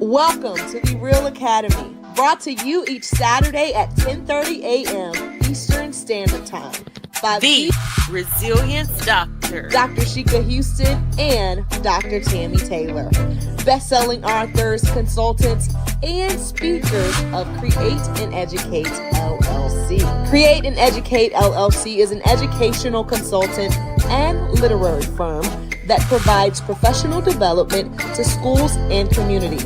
Welcome to the REALL Academy, brought to you each Saturday at 10:30 a.m. Eastern Standard Time by the Resilience DoctHers, Dr. Sheikah Houston and Dr. Tammy Taylor, best-selling authors, consultants, and speakers of Create and Educate LLC. Create and Educate LLC is an educational consultant and literary firm that provides professional development to schools and community.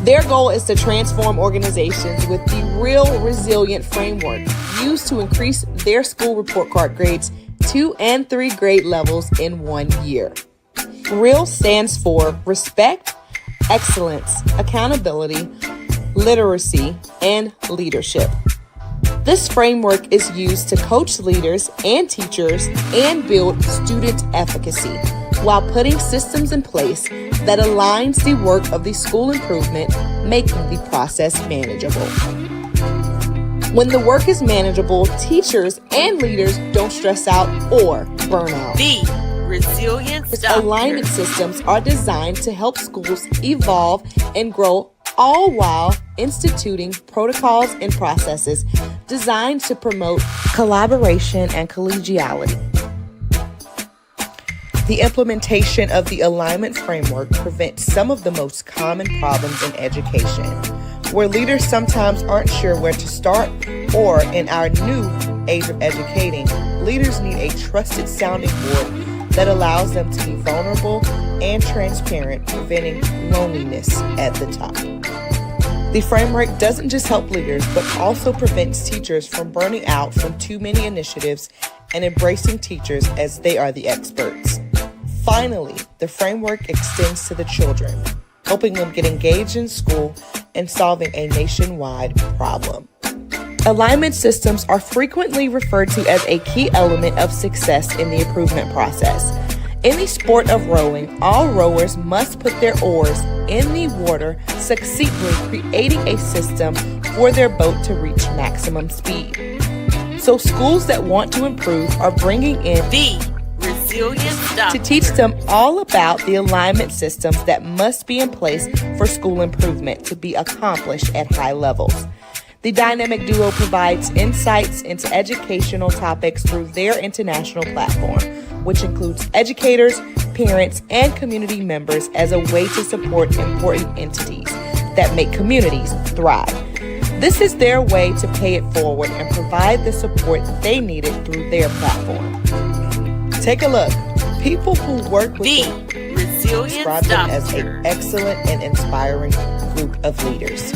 Their goal is to transform organizations with the REALL Resilient framework used to increase their school report card grades 2 and 3 grade levels in 1 year. REALL stands for Respect, Excellence, Accountability, Literacy, and Leadership. This framework is used to coach leaders and teachers and build student efficacy while putting systems in place that aligns the work of the school improvement, making the process manageable. When the work is manageable, teachers and leaders don't stress out or burn out. The Resilience DoctHers. Alignment systems are designed to help schools evolve and grow, all while instituting protocols and processes designed to promote collaboration and collegiality. The implementation of the alignment framework prevents some of the most common problems in education, where leaders sometimes aren't sure where to start, or in our new age of educating, leaders need a trusted sounding board that allows them to be vulnerable and transparent, preventing loneliness at the top. The framework doesn't just help leaders, but also prevents teachers from burning out from too many initiatives and embracing teachers as they are the experts. Finally, the framework extends to the children, helping them get engaged in school and solving a nationwide problem. Alignment systems are frequently referred to as a key element of success in the improvement process. In the sport of rowing, all rowers must put their oars in the water, succinctly creating a system for their boat to reach maximum speed. So schools that want to improve are bringing in the Resilience DoctHers to teach them all about the alignment systems that must be in place for school improvement to be accomplished at high levels. The dynamic duo provides insights into educational topics through their international platform, which includes educators, parents, and community members as a way to support important entities that make communities thrive. This is their way to pay it forward and provide the support they needed through their platform. Take a look. People who work with the Resilience describe them as an DoctHers excellent and inspiring group of leaders.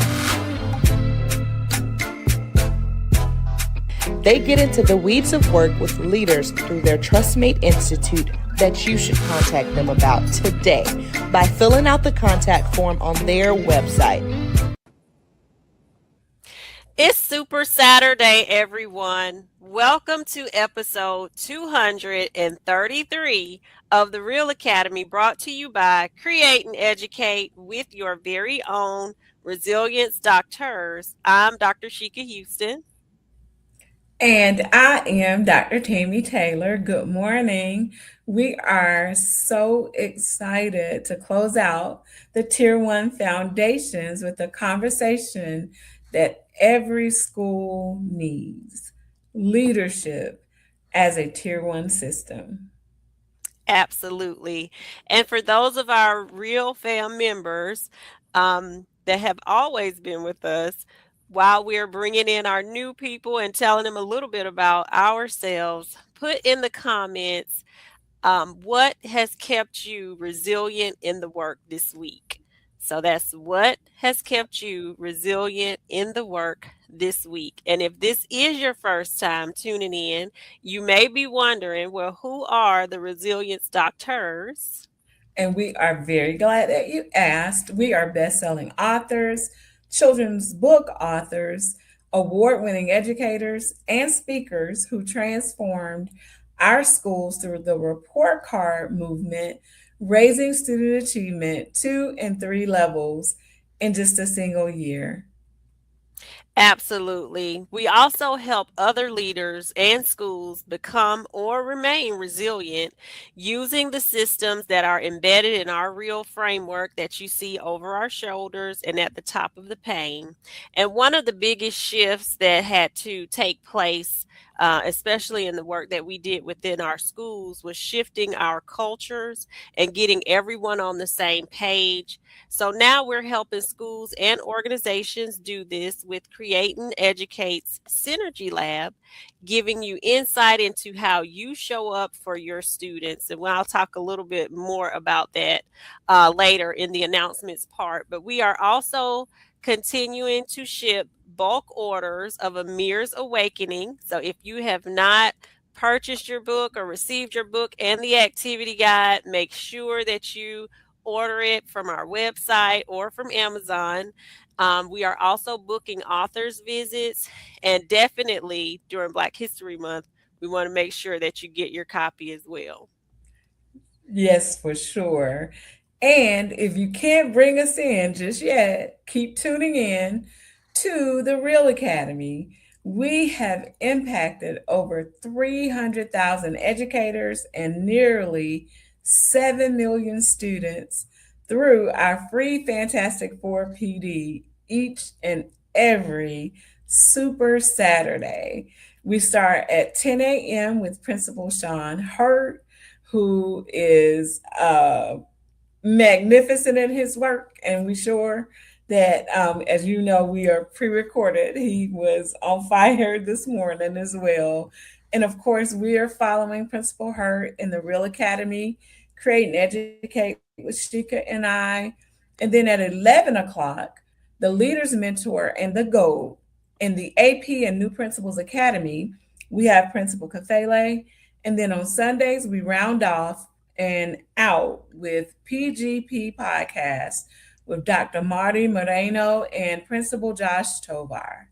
They get into the weeds of work with leaders through their TrustMate Institute that you should contact them about today by filling out the contact form on their website. It's Super Saturday, everyone. Welcome to episode 233 of the REALL Academy, brought to you by Create and Educate with your very own Resilience DoctHers. I'm Dr. Sheikah Houston. And I am Dr. Tammy Taylor. Good morning. We are so excited to close out the Tier 1 Foundations with a conversation that every school needs: leadership as a Tier 1 system. Absolutely. And for those of our REALL fam members that have always been with us, while we're bringing in our new people and telling them a little bit about ourselves, put in the comments what has kept you resilient in the work this week. So that's what has kept you resilient in the work this week. And if this is your first time tuning in, you may be wondering, well, who are the Resilience DoctHers? And we are very glad that you asked. We are best-selling authors, children's book authors, award-winning educators, and speakers who transformed our schools through the report card movement, raising student achievement 2 and 3 levels in just a single year. Absolutely. We also help other leaders and schools become or remain resilient using the systems that are embedded in our real framework that you see over our shoulders and at the top of the pane. And one of the biggest shifts that had to take place, especially in the work that we did within our schools, was shifting our cultures and getting everyone on the same page. So now we're helping schools and organizations do this with Create and Educate's Synergy Lab, giving you insight into how you show up for your students. And I'll talk a little bit more about that later in the announcements part. But we are also continuing to ship bulk orders of Amir's Awakening. So if you have not purchased your book or received your book and the activity guide, make sure that you order it from our website or from Amazon. We are also booking authors visits, and definitely during Black History Month, we want to make sure that you get your copy as well. Yes, for sure. And if you can't bring us in just yet, keep tuning in to the Real Academy. We have impacted over 300,000 educators and nearly 7 million students through our free Fantastic Four PD each and every Super Saturday. We start at 10 a.m. with Principal Sean Hurt, who is magnificent in his work, and we sure that, as you know, we are pre-recorded. He was on fire this morning as well, and of course, we are following Principal Hurt in the Real Academy, Create and Educate with Shika and I, and then at 11 o'clock, the Leaders Mentor and the Gold in the AP and New Principals Academy. We have Principal Kafele, and then on Sundays we round off and out with PGP Podcast with Dr. Marty Moreno and Principal Josh Tovar.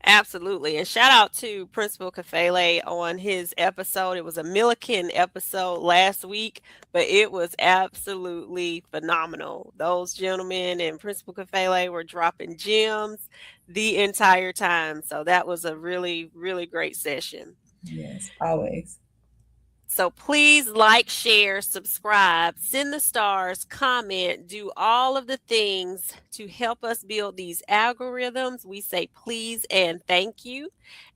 Absolutely. And shout out to Principal Kafele on his episode. It was a Milliken episode last week, but it was absolutely phenomenal. Those gentlemen and Principal Kafele were dropping gems the entire time. So that was a really, really great session. Yes, always. So please like, share, subscribe, send the stars, comment, do all of the things to help us build these algorithms. We say please and thank you.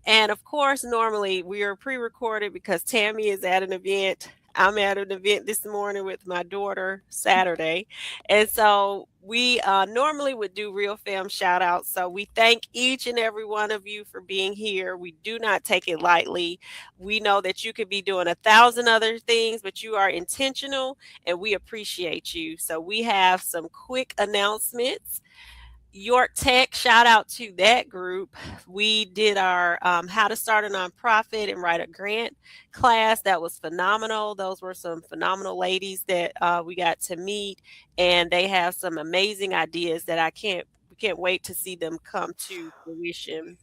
And of course, normally we are pre recorded because Tammy is at an event. I'm at an event this morning with my daughter Saturday. And so we normally would do Real Fam shout outs. So we thank each and every one of you for being here. We do not take it lightly. We know that you could be doing 1,000 other things, but you are intentional and we appreciate you. So we have some quick announcements. York Tech, shout out to that group. We did our How to Start a Nonprofit and Write a Grant class. That was phenomenal. Those were some phenomenal ladies that we got to meet, and they have some amazing ideas that we can't wait to see them come to fruition.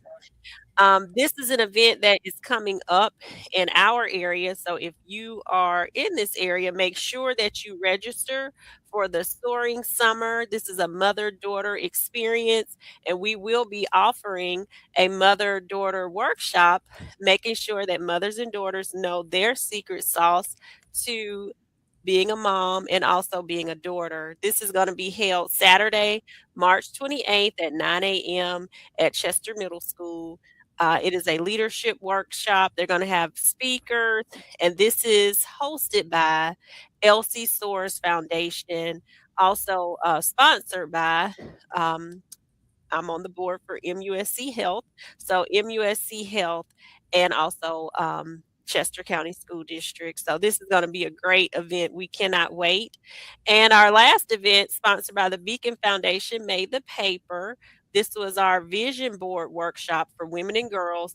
This is an event that is coming up in our area. So if you are in this area, make sure that you register for the Soaring Summer. This is a mother daughter experience, and we will be offering a mother daughter workshop, making sure that mothers and daughters know their secret sauce to being a mom and also being a daughter. This is going to be held Saturday, March 28th at 9 a.m. at Chester Middle School. It is a leadership workshop. They're going to have speakers, and this is hosted by Elsie Soares Foundation, also sponsored by I'm on the board for MUSC Health. So MUSC Health and also Chester County School District. So this is going to be a great event. We cannot wait. And our last event, sponsored by the Beacon Foundation, made the paper. This was our vision board workshop for women and girls.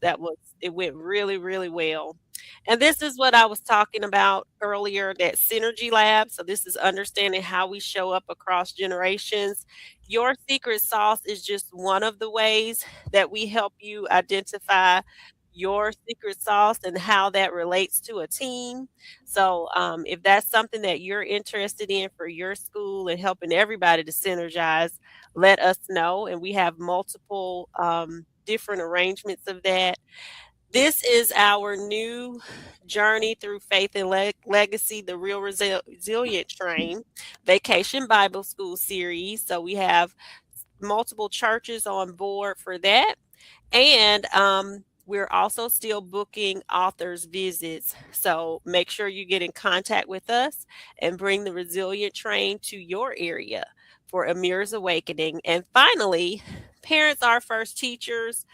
It went really, really well. And this is what I was talking about earlier, that synergy lab. So this is understanding how we show up across generations. Your secret sauce is just one of the ways that we help you identify your secret sauce and how that relates to a team. So, if that's something that you're interested in for your school and helping everybody to synergize, let us know. And we have multiple different arrangements of that. This is our new journey through faith and legacy, the Real Resilient Train Vacation Bible School series. So we have multiple churches on board for that. And we're also still booking authors' visits. So make sure you get in contact with us and bring the Resilient Train to your area for Amir's Awakening. And finally, Parents Are First Teachers.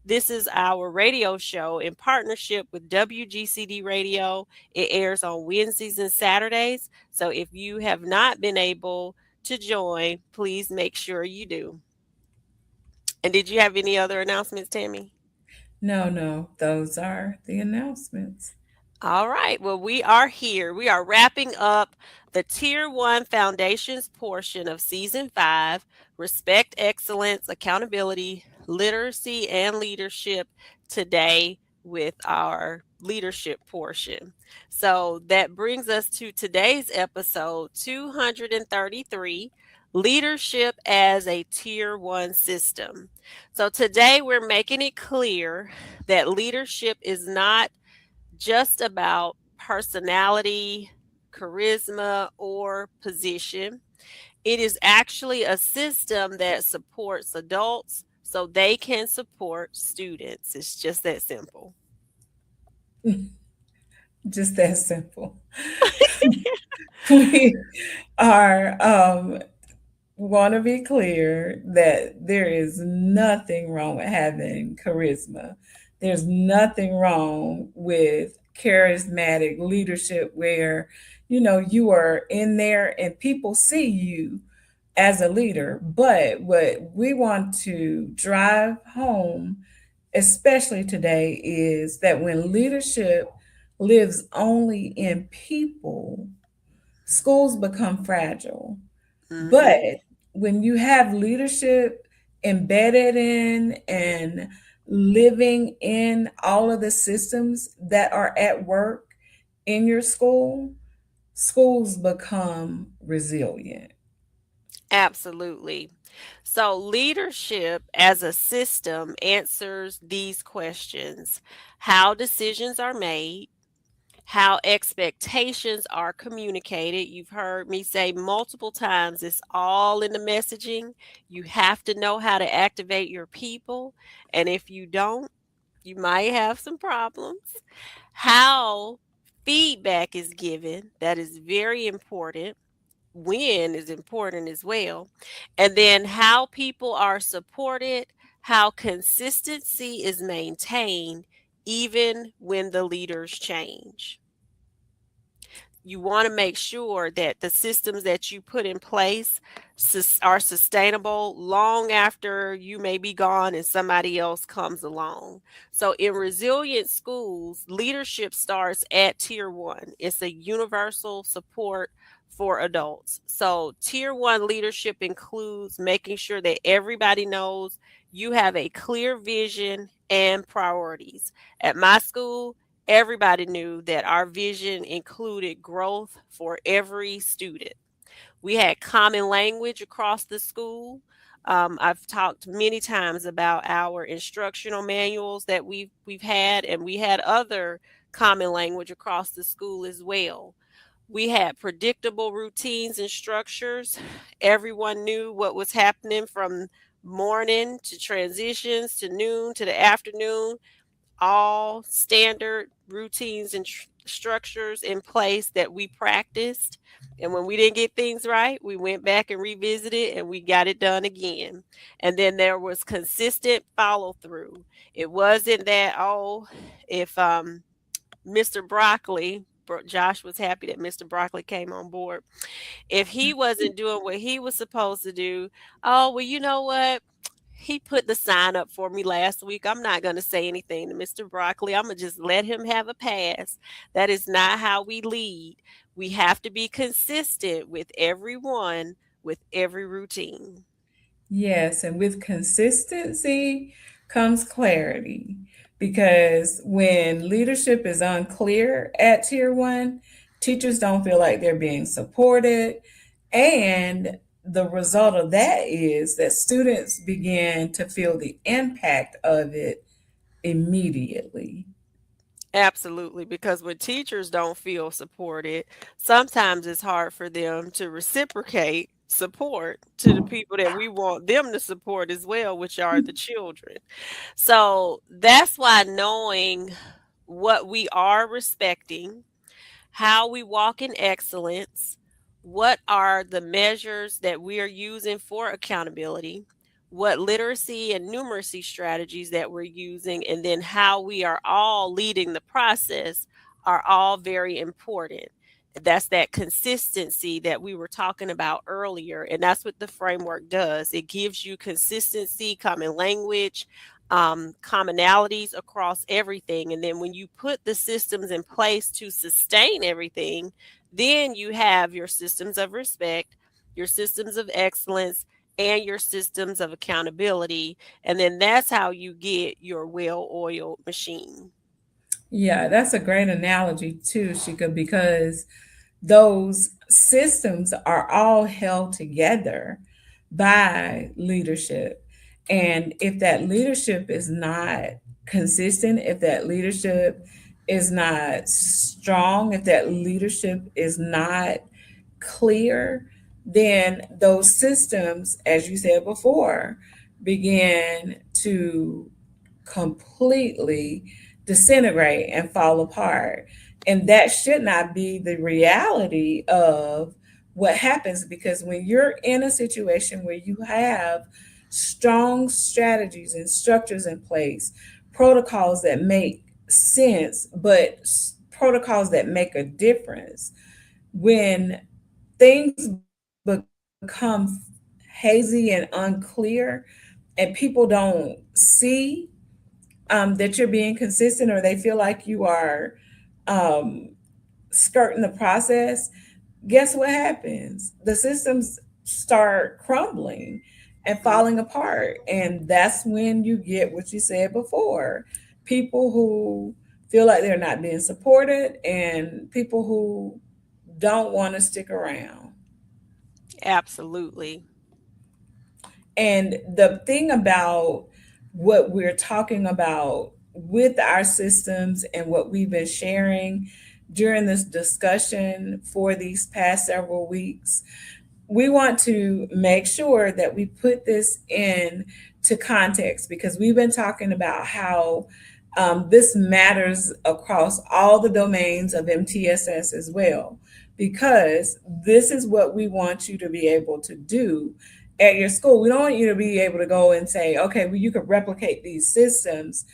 This is our radio show in partnership with WGCD Radio. It airs on Wednesdays and Saturdays. So if you have not been able to join, please make sure you do. And did you have any other announcements, Tammy? No, no, those are the announcements. All right. Well, we are here. We are wrapping up the Tier 1 Foundations portion of Season 5, Respect, Excellence, Accountability, Literacy, and Leadership today with our leadership portion. So that brings us to today's episode 233, Leadership as a Tier 1 System. So today we're making it clear that leadership is not just about personality, charisma, or position. It is actually a system that supports adults so they can support students. It's just that simple. Just that simple. We are want to be clear that there is nothing wrong with having charisma. There's nothing wrong with charismatic leadership where you are in there and people see you as a leader. But what we want to drive home, especially today, is that when leadership lives only in people, schools become fragile. But Mm-hmm. when you have leadership embedded in and living in all of the systems that are at work in your school, schools become resilient. Absolutely. So, leadership as a system answers these questions: how decisions are made, how expectations are communicated. You've heard me say multiple times, it's all in the messaging. You have to know how to activate your people. And if you don't, you might have some problems. How feedback is given, that is very important. When is important as well. And then how people are supported, how consistency is maintained, even when the leaders change. You want to make sure that the systems that you put in place are sustainable long after you may be gone and somebody else comes along. So, in resilient schools, leadership starts at Tier 1. It's a universal support for adults. So, Tier 1 leadership includes making sure that everybody knows you have a clear vision and priorities. At my school, everybody knew that our vision included growth for every student. We had common language across the school. I've talked many times about our instructional manuals that we've had, and we had other common language across the school as well. We had predictable routines and structures. Everyone knew what was happening from morning to transitions to noon to the afternoon, all standard routines and structures in place that we practiced. And when we didn't get things right, we went back and revisited and we got it done again. And then there was consistent follow through. It wasn't that, oh, if Mr. Broccoli, Josh was happy that Mr. Broccoli came on board. If he wasn't doing what he was supposed to do, oh, well, you know what? He put the sign up for me last week. I'm not going to say anything to Mr. Broccoli. I'm going to just let him have a pass. That is not how we lead. We have to be consistent with everyone, with every routine. Yes, and with consistency comes clarity. because when leadership is unclear at tier one, teachers don't feel like they're being supported. And the result of that is that students begin to feel the impact of it immediately. Absolutely, because when teachers don't feel supported, sometimes it's hard for them to reciprocate support to the people that we want them to support as well, which are the children. So that's why knowing what we are respecting, how we walk in excellence, what are the measures that we are using for accountability, what literacy and numeracy strategies that we're using, and then how we are all leading the process are all very important. That's that consistency that we were talking about earlier. And that's what the framework does. It gives you consistency, common language, commonalities across everything. And then when you put the systems in place to sustain everything, then you have your systems of respect, your systems of excellence, and your systems of accountability. And then that's how you get your well oiled machine. Yeah, that's a great analogy too, Shika, because those systems are all held together by leadership. And if that leadership is not consistent, if that leadership is not strong, if that leadership is not clear, then those systems, as you said before, begin to completely disintegrate and fall apart. And that should not be the reality of what happens, because when you're in a situation where you have strong strategies and structures in place, protocols that make sense, but protocols that make a difference, when things become hazy and unclear and people don't see that you're being consistent, or they feel like you are um, skirting the process, guess what happens? The systems start crumbling and falling apart. And that's when you get what you said before, people who feel like they're not being supported and people who don't want to stick around. Absolutely. And the thing about what we're talking about with our systems and what we've been sharing during this discussion for these past several weeks, we want to make sure that we put this in to context, because we've been talking about how this matters across all the domains of MTSS as well, because this is what we want you to be able to do at your school. We don't want you to be able to go and say, okay, well, you could replicate these systems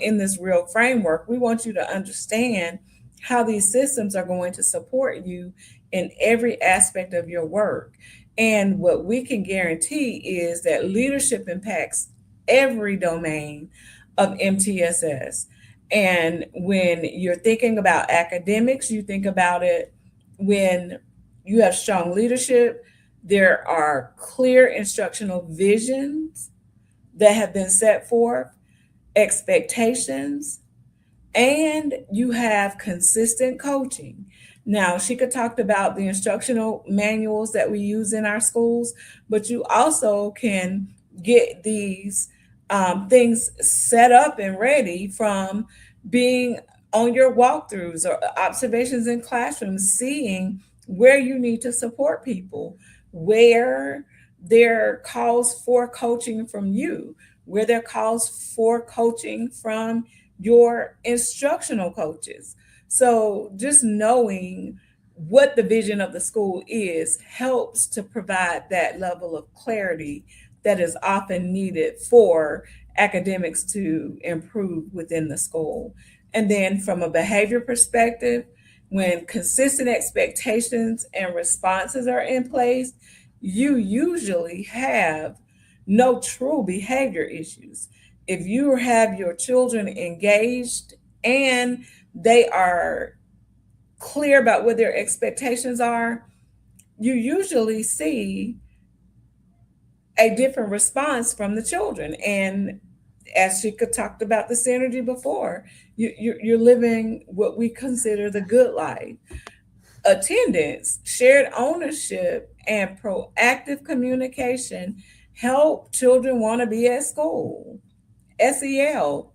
in this real framework. We want you to understand how these systems are going to support you in every aspect of your work. And what we can guarantee is that leadership impacts every domain of MTSS. And when you're thinking about academics, you think about it when you have strong leadership, there are clear instructional visions that have been set forth, expectations, and you have consistent coaching. Now, Shika talked about the instructional manuals that we use in our schools, but you also can get these things set up and ready from being on your walkthroughs or observations in classrooms, seeing where you need to support people, where there calls for coaching from you, where there calls for coaching from your instructional coaches. So just knowing what the vision of the school is helps to provide that level of clarity that is often needed for academics to improve within the school. And then from a behavior perspective, when consistent expectations and responses are in place, you usually have no true behavior issues. If you have your children engaged and they are clear about what their expectations are, you usually see a different response from the children. And as Shika talked about the synergy before, you're living what we consider the good life. Attendance, shared ownership, and proactive communication help children want to be at school. SEL,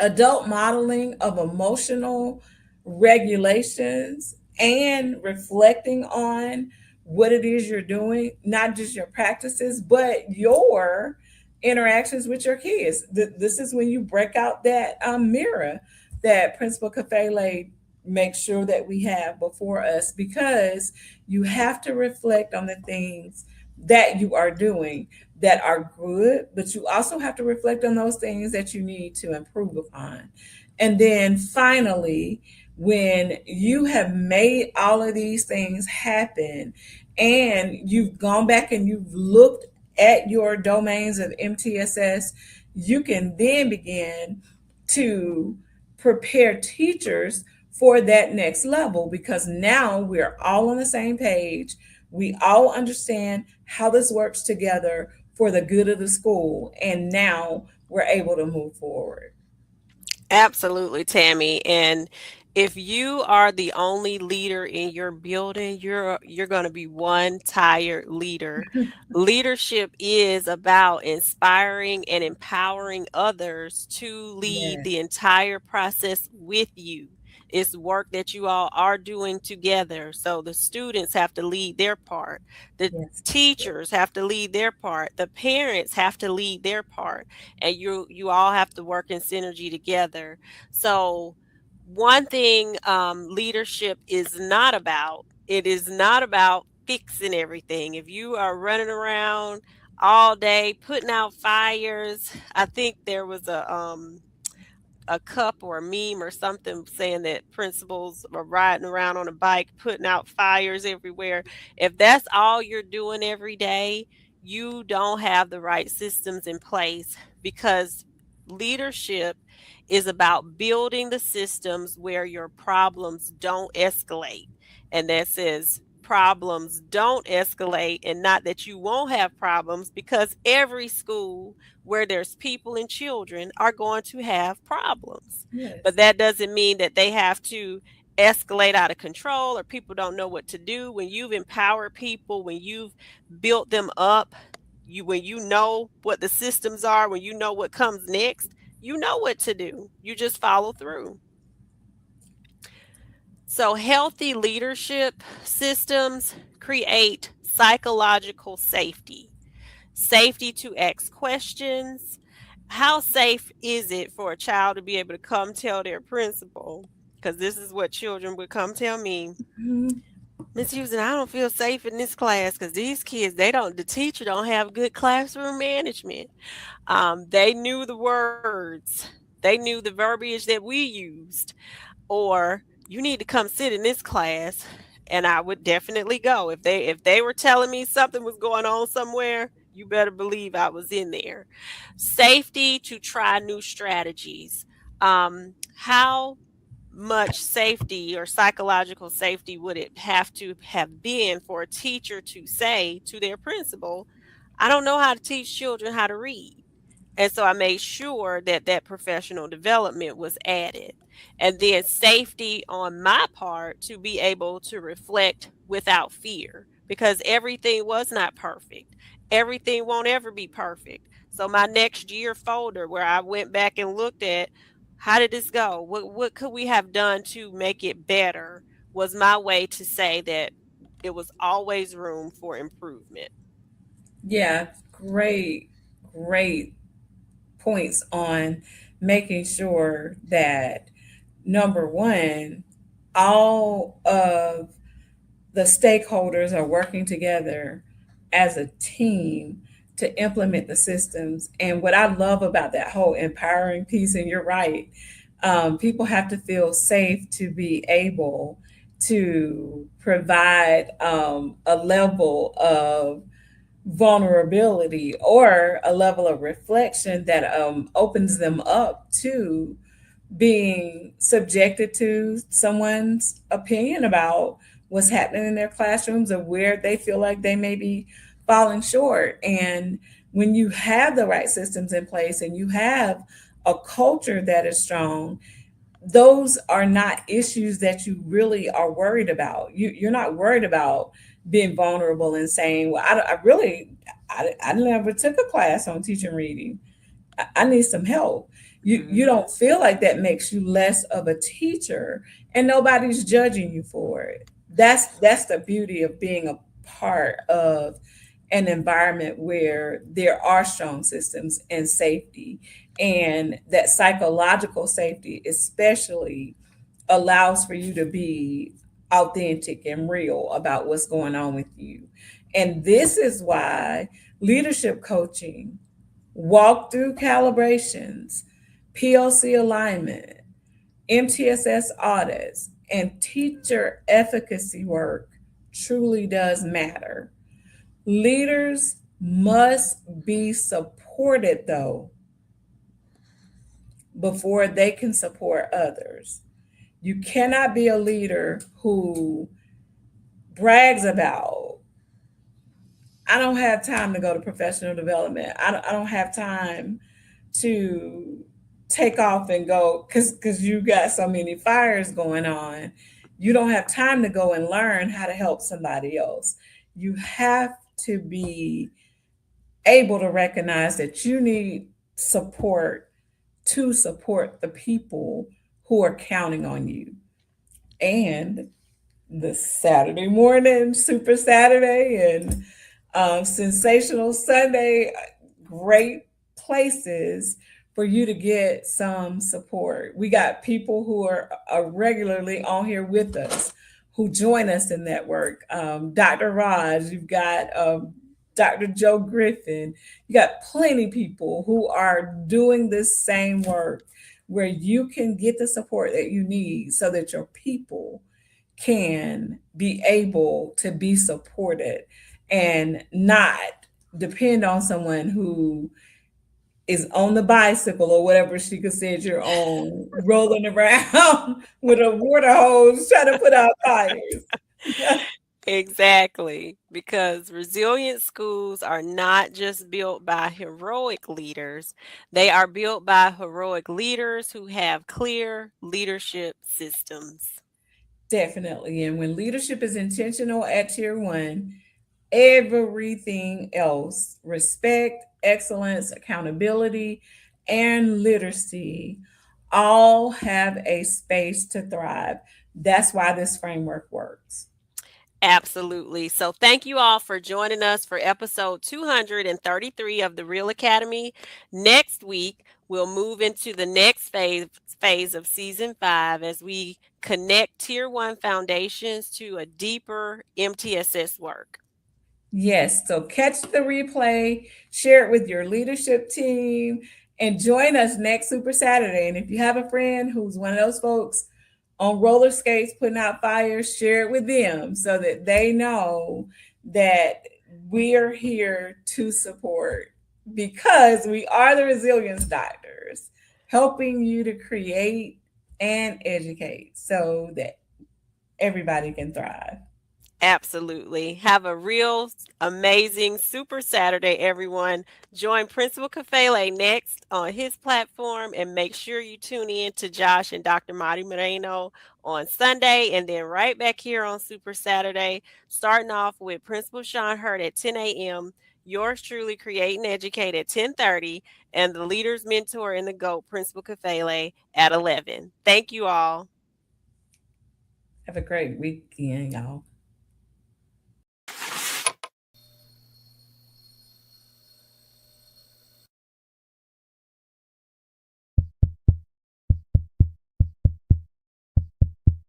adult modeling of emotional regulations and reflecting on what it is you're doing, not just your practices, but your interactions with your kids. This is when you break out that mirror that Principal Kafele makes sure that we have before us, because you have to reflect on the things that you are doing that are good, but you also have to reflect on those things that you need to improve upon. And then finally, when you have made all of these things happen and you've gone back and you've looked at your domains of MTSS, you can then begin to prepare teachers for that next level, because now we're all on the same page. We all understand how this works together for the good of the school. And now we're able to move forward. Absolutely, Tammy. And if you are the only leader in your building, you're going to be one tired leader. Leadership is about inspiring and empowering others to lead Yes, the entire process with you. It's work that you all are doing together. So the students have to lead their part. The yes, yes, teachers have to lead their part. The parents have to lead their part, and you all have to work in synergy together. So one thing leadership is not about, it is not about fixing everything. If you are running around all day putting out fires, I think there was a cup or a meme or something saying that principals are riding around on a bike putting out fires everywhere. If that's all you're doing every day, you don't have the right systems in place, because leadership is about building the systems where your problems don't escalate. And that says problems don't escalate, and not that you won't have problems, because every school where there's people and children are going to have problems. But yes. that doesn't mean that they have to escalate out of control or people don't know what to do. When you've empowered people, when you've built them up, when you know what the systems are, when you know what comes next, you know what to do. You just follow through. So healthy leadership systems create psychological safety. Safety to ask questions. How safe is it for a child to be able to come tell their principal? Because this is what children would come tell me. Mhm. Miss Houston, I don't feel safe in this class because these kids, the teacher don't have good classroom management. They knew the words, they knew the verbiage that we used, or you need to come sit in this class. And I would definitely go. If they were telling me something was going on somewhere, you better believe I was in there. Safety to try new strategies. How much safety or psychological safety would it have to have been for a teacher to say to their principal, I don't know how to teach children how to read? And so I made sure that that professional development was added. And then safety on my part to be able to reflect without fear, because everything was not perfect. Everything won't ever be perfect. So my next year folder where I went back and looked at, how did this go? What could we have done to make it better, was my way to say that it was always room for improvement. Yeah, great, great points on making sure that number one, all of the stakeholders are working together as a team to implement the systems. And what I love about that whole empowering piece, and you're right, people have to feel safe to be able to provide a level of vulnerability or a level of reflection that opens them up to being subjected to someone's opinion about what's happening in their classrooms or where they feel like they may be falling short. And When you have the right systems in place and you have a culture that is strong, those are not issues that you really are worried about. You're not worried about being vulnerable and saying, well, I never took a class on teaching reading. I need some help. You Mhm. don't feel like that makes you less of a teacher, and nobody's judging you for it. That's the beauty of being a part of an environment where there are strong systems and safety, and that psychological safety especially allows for you to be authentic and real about what's going on with you. And this is why leadership coaching, walkthrough calibrations, PLC alignment, MTSS audits, and teacher efficacy work truly does matter. Leaders must be supported, though, before they can support others. You cannot be a leader who brags about, I don't have time to go to professional development. I don't have time to take off and go because you got so many fires going on. You don't have time to go and learn how to help somebody else. You have to be able to recognize that you need support to support the people who are counting on you. And the Saturday morning, Super Saturday, and Sensational Sunday, great places for you to get some support. We got people who are regularly on here with us who join us in that work. Dr. Raj, you've got Dr. Joe Griffin, you got plenty of people who are doing this same work where you can get the support that you need so that your people can be able to be supported and not depend on someone who is on the bicycle or whatever she could say you're on, rolling around with a water hose trying to put out fires. Exactly, because resilient schools are not just built by heroic leaders, they are built by heroic leaders who have clear leadership systems. Definitely. And when leadership is intentional at tier one, everything else, respect, excellence, accountability, and literacy, all have a space to thrive. That's why this framework works. Absolutely. So, thank you all for joining us for episode 233 of the Real Academy. Next week, we'll move into the next phase of season 5 as we connect tier 1 foundations to a deeper MTSS work. Yes, so catch the replay, share it with your leadership team, and join us next Super Saturday. And if you have a friend who's one of those folks on roller skates putting out fires, share it with them so that they know that we are here to support because we are the resilience doctors, helping you to create and educate so that everybody can thrive. Absolutely. Have a real amazing Super Saturday, everyone. Join Principal Kafele next on his platform and make sure you tune in to Josh and Dr. Marty Moreno on Sunday and then right back here on Super Saturday, starting off with Principal Sean Hurt at 10 a.m. Yours truly, Create and Educate at 10:30, and the Leaders Mentor in the GOAT, Principal Kafele at 11. Thank you all. Have a great weekend, y'all.